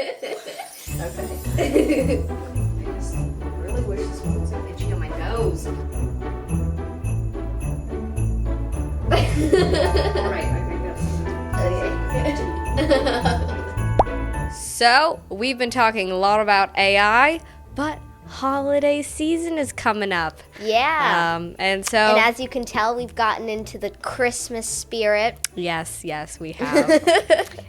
Okay. I just really wish this wasn't so itchy on my nose. Alright, I think that's okay. So, we've been talking a lot about AI, but holiday season is coming up. Yeah. And And as you can tell, we've gotten into the Christmas spirit. Yes, we have.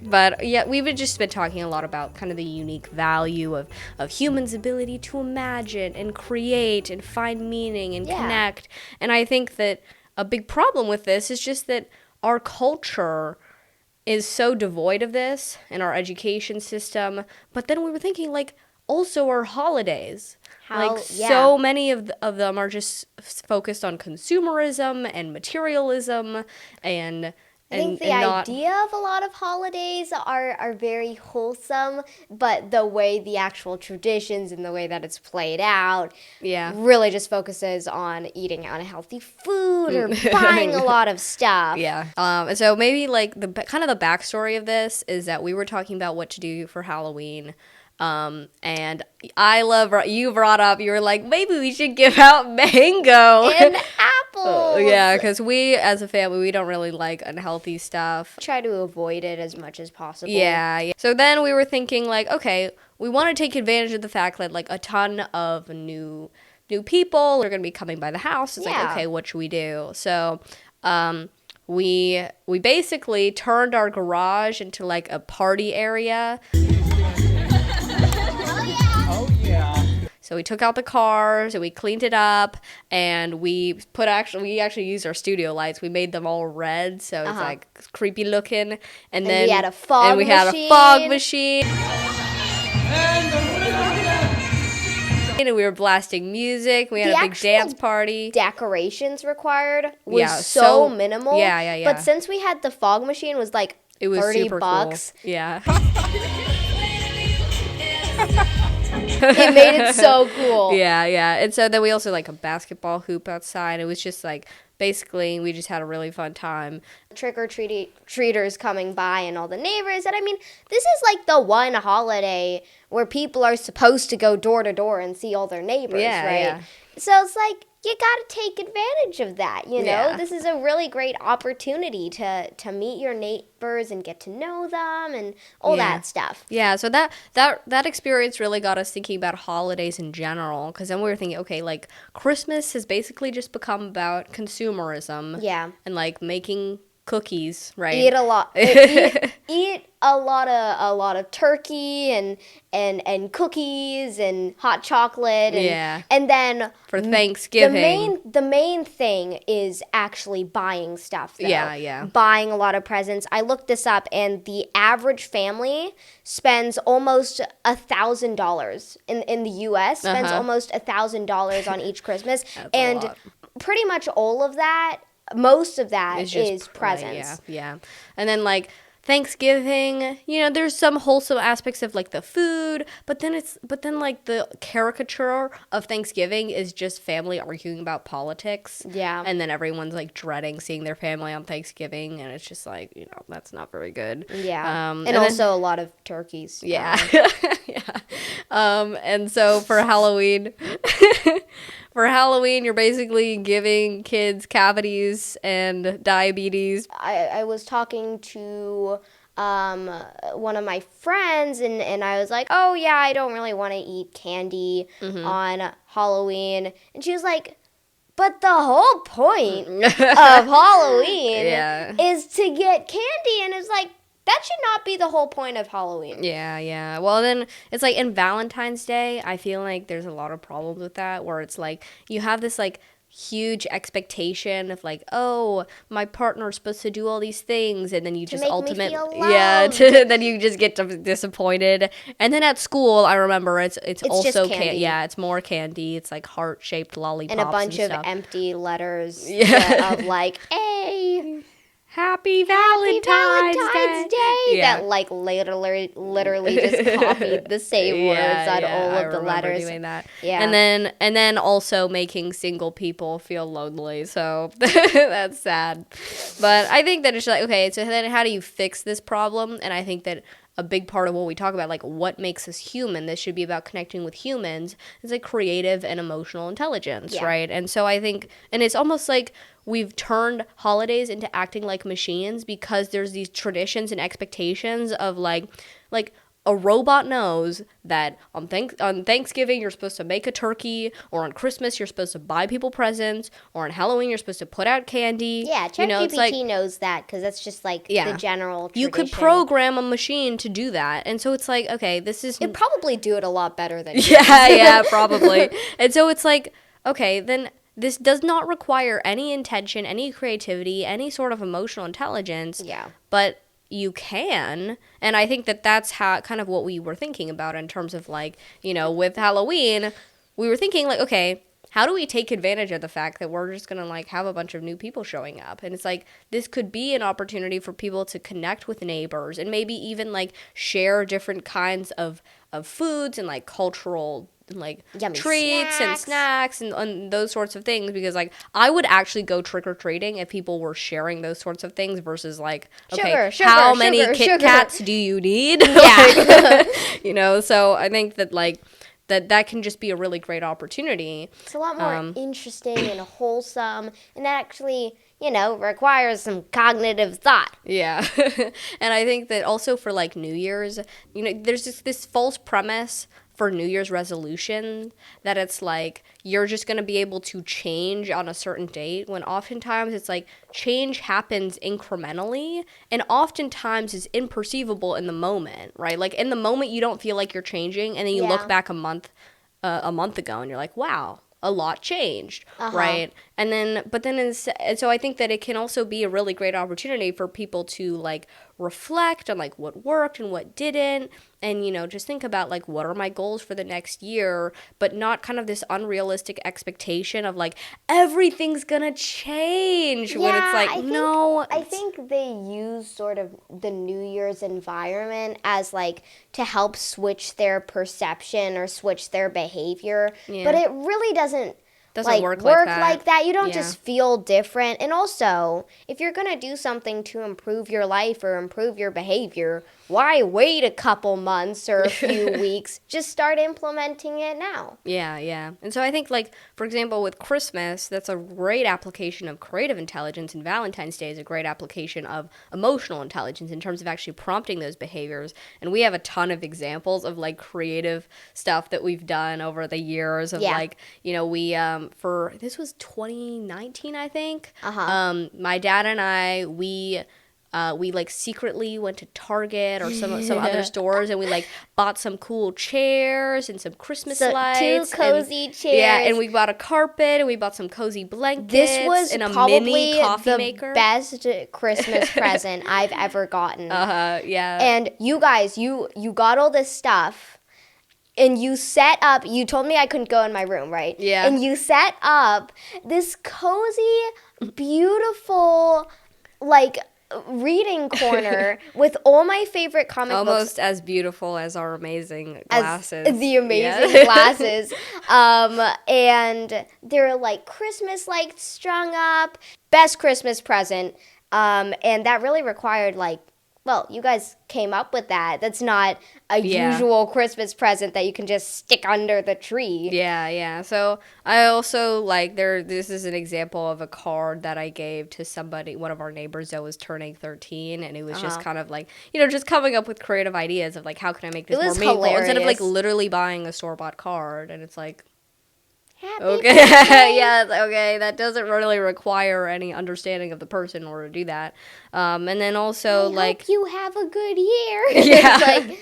But yeah, we've just been talking a lot about kind of the unique value of humans' ability to imagine and create and find meaning and connect. And I think that a big problem with this is just that our culture is so devoid of this in our education system. But then we were thinking, like, also our holidays. So many of them are just focused on consumerism and materialism and I think the idea of a lot of holidays are very wholesome, but the way the actual traditions and the way that it's played out really just focuses on eating unhealthy food or buying a lot of stuff. Yeah. And so maybe like the kind of the backstory of this is that we were talking about what to do for Halloween. And I love, you brought up, you were like, maybe we should give out mango. And apples. Yeah, because we, as a family, we don't really like unhealthy stuff. Try to avoid it as much as possible. Yeah. So then we were thinking, like, okay, we want to take advantage of the fact that, like, a ton of new people are going to be coming by the house. It's like, okay, what should we do? So, we basically turned our garage into, like, a party area. So we took out the cars and we cleaned it up, and we actually used our studio lights. We made them all red, so it's like creepy looking. And then we had a fog machine. And we were blasting music. We had a big dance party. Decorations required was so minimal. Yeah. But since we had the fog machine, was like it was $30. Super cool. Yeah. It made it so cool. Yeah. And so then we also like a basketball hoop outside. It was just like, basically, we just had a really fun time. Trick-or-treaters coming by and all the neighbors. And I mean, this is like the one holiday where people are supposed to go door to door and see all their neighbors, right? Yeah. So it's like, you got to take advantage of that, you know? Yeah. This is a really great opportunity to meet your neighbors and get to know them and all that stuff. Yeah, so that experience really got us thinking about holidays in general, because then we were thinking, okay, like, Christmas has basically just become about consumerism. Yeah. And, like, making cookies, right? Eat a lot. Eat a lot of turkey and cookies and hot chocolate and then for Thanksgiving. The main thing is actually buying stuff though. Yeah. Buying a lot of presents. I looked this up, and the average family spends almost $1,000 in the US, spends almost $1,000 on each Christmas. That's and a lot. Pretty much all of that, most of that is presents. Yeah. And then, like, Thanksgiving, you know, there's some wholesome aspects of, like, the food, but then like the caricature of Thanksgiving is just family arguing about politics. Yeah. And then everyone's, like, dreading seeing their family on Thanksgiving, and it's just like, you know, that's not very good. Yeah. And also a lot of turkeys. Yeah. And so for Halloween, you're basically giving kids cavities and diabetes. I was talking to one of my friends, and I was like, oh, yeah, I don't really want to eat candy on Halloween. And she was like, but the whole point of Halloween is to get candy. And it's like, that should not be the whole point of Halloween. Yeah. Well, then it's like in Valentine's Day, I feel like there's a lot of problems with that, where it's like you have this like huge expectation of like, oh, my partner's supposed to do all these things, and then you just ultimately then you just get disappointed. And then at school, I remember it's also candy. It's more candy. It's like heart-shaped lollipops and a bunch of empty letters of like, hey, Happy Valentine's Day. That like literally just copied the same words on all of the letters. Doing that. Yeah. And then also making single people feel lonely. So that's sad. But I think that it's like, okay, so then how do you fix this problem? And I think that a big part of what we talk about, like what makes us human. This should be about connecting with humans. It's like creative and emotional intelligence, right? And so I think, and it's almost like we've turned holidays into acting like machines because there's these traditions and expectations of like a robot knows that on Thanksgiving you're supposed to make a turkey, or on Christmas you're supposed to buy people presents, or on Halloween you're supposed to put out candy. Yeah, ChatGPT knows that because that's just like the general tradition. You could program a machine to do that, and so it's like, okay, this is... It'd probably do it a lot better than yeah, probably. And so it's like, okay, then this does not require any intention, any creativity, any sort of emotional intelligence. Yeah. But you can, and I think that that's how kind of what we were thinking about in terms of like, you know, with Halloween, we were thinking like, okay, how do we take advantage of the fact that we're just gonna like have a bunch of new people showing up? And it's like, this could be an opportunity for people to connect with neighbors and maybe even like share different kinds of foods and like cultural like yummy treats and snacks and those sorts of things, because like I would actually go trick-or-treating if people were sharing those sorts of things versus like, okay, how many Kit Kats do you need? Yeah. You know, so I think that like that can just be a really great opportunity. It's a lot more interesting and wholesome, and that actually, you know, requires some cognitive thought. Yeah. And I think that also for like New Year's, you know, there's just this false premise for New Year's resolution that it's like you're just going to be able to change on a certain date, when oftentimes it's like change happens incrementally and oftentimes is imperceivable in the moment, right? Like in the moment you don't feel like you're changing, and then you look back a month ago and you're like, wow, a lot changed, right? And then, and so I think that it can also be a really great opportunity for people to like reflect on like what worked and what didn't, and, you know, just think about like, what are my goals for the next year, but not kind of this unrealistic expectation of like everything's gonna change when it's like, I think they use sort of the New Year's environment as like to help switch their perception or switch their behavior, but it really doesn't like work like that. You don't just feel different. And also, if you're going to do something to improve your life or improve your behavior, why wait a couple months or a few weeks? Just start implementing it now. Yeah. And so I think, like, for example, with Christmas, that's a great application of creative intelligence, and Valentine's Day is a great application of emotional intelligence in terms of actually prompting those behaviors. And we have a ton of examples of, like, creative stuff that we've done over the years of, like, you know, we, for, this was 2019, I think. My dad and I, we like secretly went to Target or some other stores, and we like bought some cool chairs and some Christmas lights. 2 cozy chairs. Yeah, and we bought a carpet, and we bought some cozy blankets. This was and a probably mini coffee maker. Best Christmas present I've ever gotten. Yeah. And you guys, you got all this stuff. And you set up, you told me I couldn't go in my room, right? Yeah. And you set up this cozy, beautiful, like, reading corner with all my favorite comic books. Almost as beautiful as our amazing glasses. The amazing glasses. And they're like Christmas lights strung up. Best Christmas present. And that really required like, well, you guys came up with that. That's not a usual Christmas present that you can just stick under the tree. Yeah. So I also like this is an example of a card that I gave to somebody, one of our neighbors that was turning 13, and it was just kind of like, you know, just coming up with creative ideas of like, how can I make this more meaningful? Hilarious. Instead of like literally buying a store-bought card, and it's like, Happy okay, birthday. that doesn't really require any understanding of the person in order to do that. And then also hope you have a good year. Yeah. Like,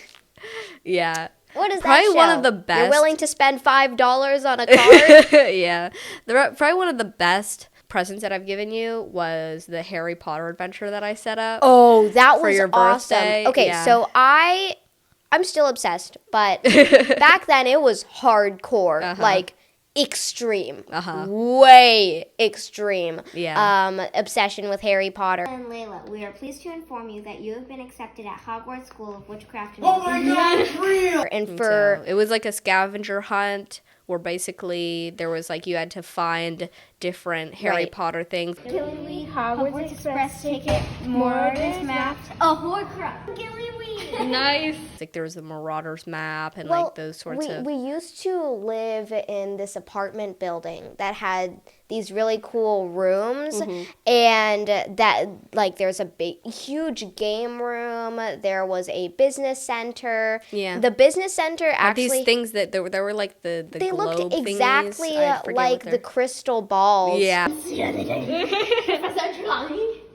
yeah. What is probably that show? One of the best. You're willing to spend $5 on a card? Yeah. Probably one of the best presents that I've given you was the Harry Potter adventure that I set up. Oh, that was your awesome. birthday. Okay, so I'm still obsessed, but back then it was hardcore. Like, extreme. Way extreme. Yeah. Obsession with Harry Potter. And Layla, we are pleased to inform you that you have been accepted at Hogwarts School of Witchcraft and Oh my God, it's real! And for it was like a scavenger hunt where basically there was like you had to find different Harry Potter things. Gillyweed Hogwarts Express ticket, Morgan's Maps, a Horcrux. Gillyweed Nice. Like there was the Marauders map and like those sorts of. We used to live in this apartment building that had these really cool rooms, and that like there's a huge game room. There was a business center. Yeah. The business center actually these things that there were like the they globe looked thingies. exactly I forget like what the they're- crystal balls. Yeah.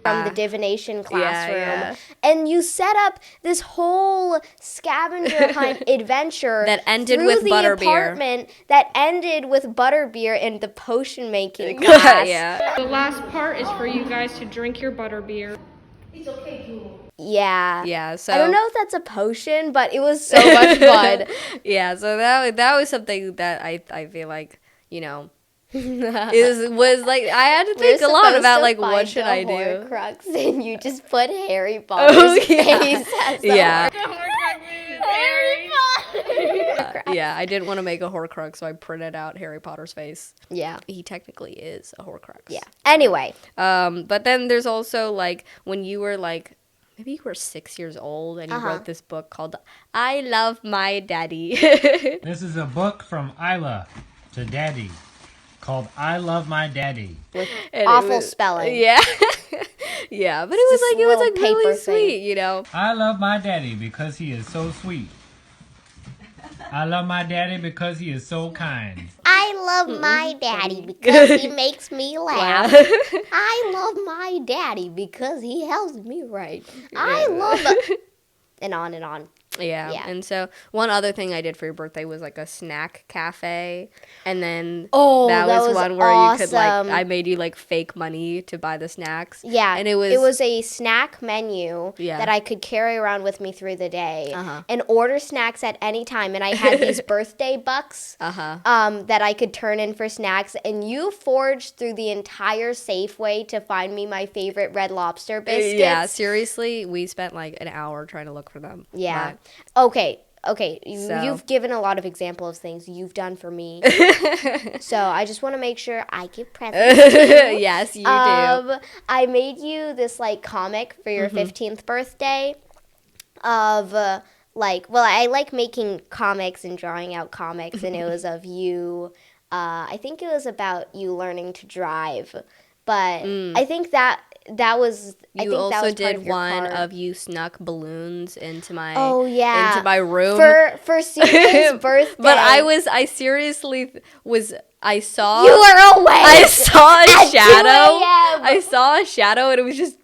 From the divination classroom. yeah. And you set up this whole scavenger hunt adventure That ended through with the butterbeer. apartment that ended with butterbeer and the potion making class. Yeah. The last part is for you guys to drink your butterbeer. Yeah. Yeah, so I don't know if that's a potion, but it was so much fun. Yeah, so that was something that I feel like, you know, was like I had to think a lot about like what should I do. Horcrux, and you just put Harry Potter's face as the Yeah. Harry Potter. Yeah, I didn't want to make a Horcrux, so I printed out Harry Potter's face. Yeah. He technically is a Horcrux. Yeah. Anyway. But then there's also like when you were like maybe you were 6 years old and you wrote this book called I Love My Daddy. This is a book from Isla to Daddy called I Love My Daddy. With And awful spelling. Yeah. Yeah, but it was This like little really paper sweet, thing. you know. I love my daddy because he is so sweet. I love my daddy because he is so kind. I love my daddy because he makes me laugh. I love my daddy because he helps me write. I love and on and on. Yeah. Yeah. And so one other thing I did for your birthday was like a snack cafe. And then Oh, that that was was one where you could like awesome. I made you like fake money to buy the snacks. Yeah, And it was a snack menu Yeah. that I could carry around with me through the day Uh-huh. and order snacks at any time. And I had these birthday bucks that I could turn in for snacks. And you forged through the entire Safeway to find me my favorite Red Lobster biscuits. Yeah, seriously, we spent like an hour trying to look for them. Yeah. But- Okay. So- You've given a lot of examples of things you've done for me. So I just want to make sure I give presents. Yes, you do. I made you this like comic for your 15th birthday of I like making comics and drawing out comics, and it was of you. I think it was about you learning to drive, but I think that was. I You think that also was part did of your one card. of you snuck balloons into my yeah, into my room. for Susan's birthday. But I seriously I saw You were awake. I saw a at 2 shadow. a.m.. I saw a shadow and it was just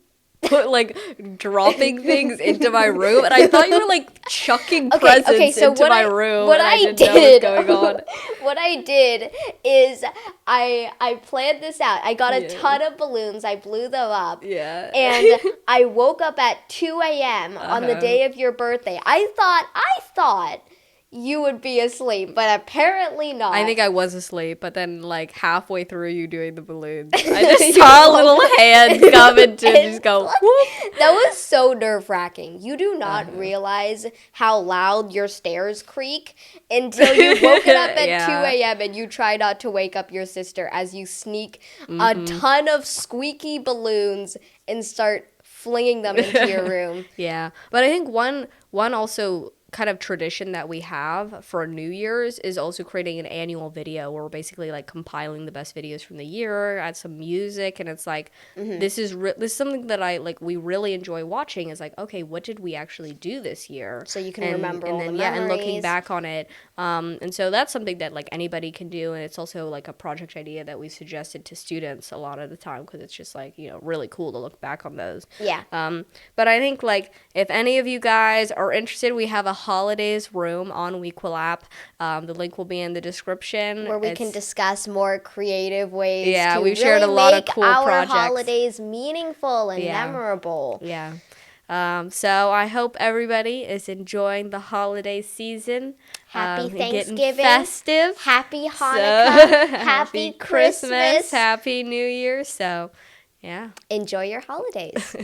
like dropping things into my room, and I thought you were like chucking presents so into what my I- room. what and I didn't know did- what was going on. What I did is I planned this out. I got a ton of balloons. I blew them up. Yeah. And I woke up at 2 a.m. on the day of your birthday. I thought you would be asleep, but apparently not. I think I was asleep, but then like halfway through you doing the balloons, I just saw a little hand come and just go whoop. That was so nerve-wracking. You do not realize how loud your stairs creak until you've woken up at Yeah. 2 a.m. and you try not to wake up your sister as you sneak a ton of squeaky balloons and start flinging them into your room. Yeah, but I think one also kind of tradition that we have for New Year's is also creating an annual video where we're basically like compiling the best videos from the year, add some music, and it's like this is something that we really enjoy watching. Is like, okay, what did we actually do this year? So you can remember all the and looking memories. back on it. And so that's something that like anybody can do, and it's also like a project idea that we suggested to students a lot of the time because it's just like, you know, really cool to look back on those. Yeah. But I think like if any of you guys are interested, we have a holidays room on WEquil App. The link will be in the description. Where we can discuss more creative ways Yeah, to we've shared really a lot of make cool our projects. holidays meaningful and Yeah. memorable. Yeah. So I hope everybody is enjoying the holiday season. Happy and getting Thanksgiving. festive. Happy So, Hanukkah. Happy Christmas. Happy New Year. So, yeah. Enjoy your holidays.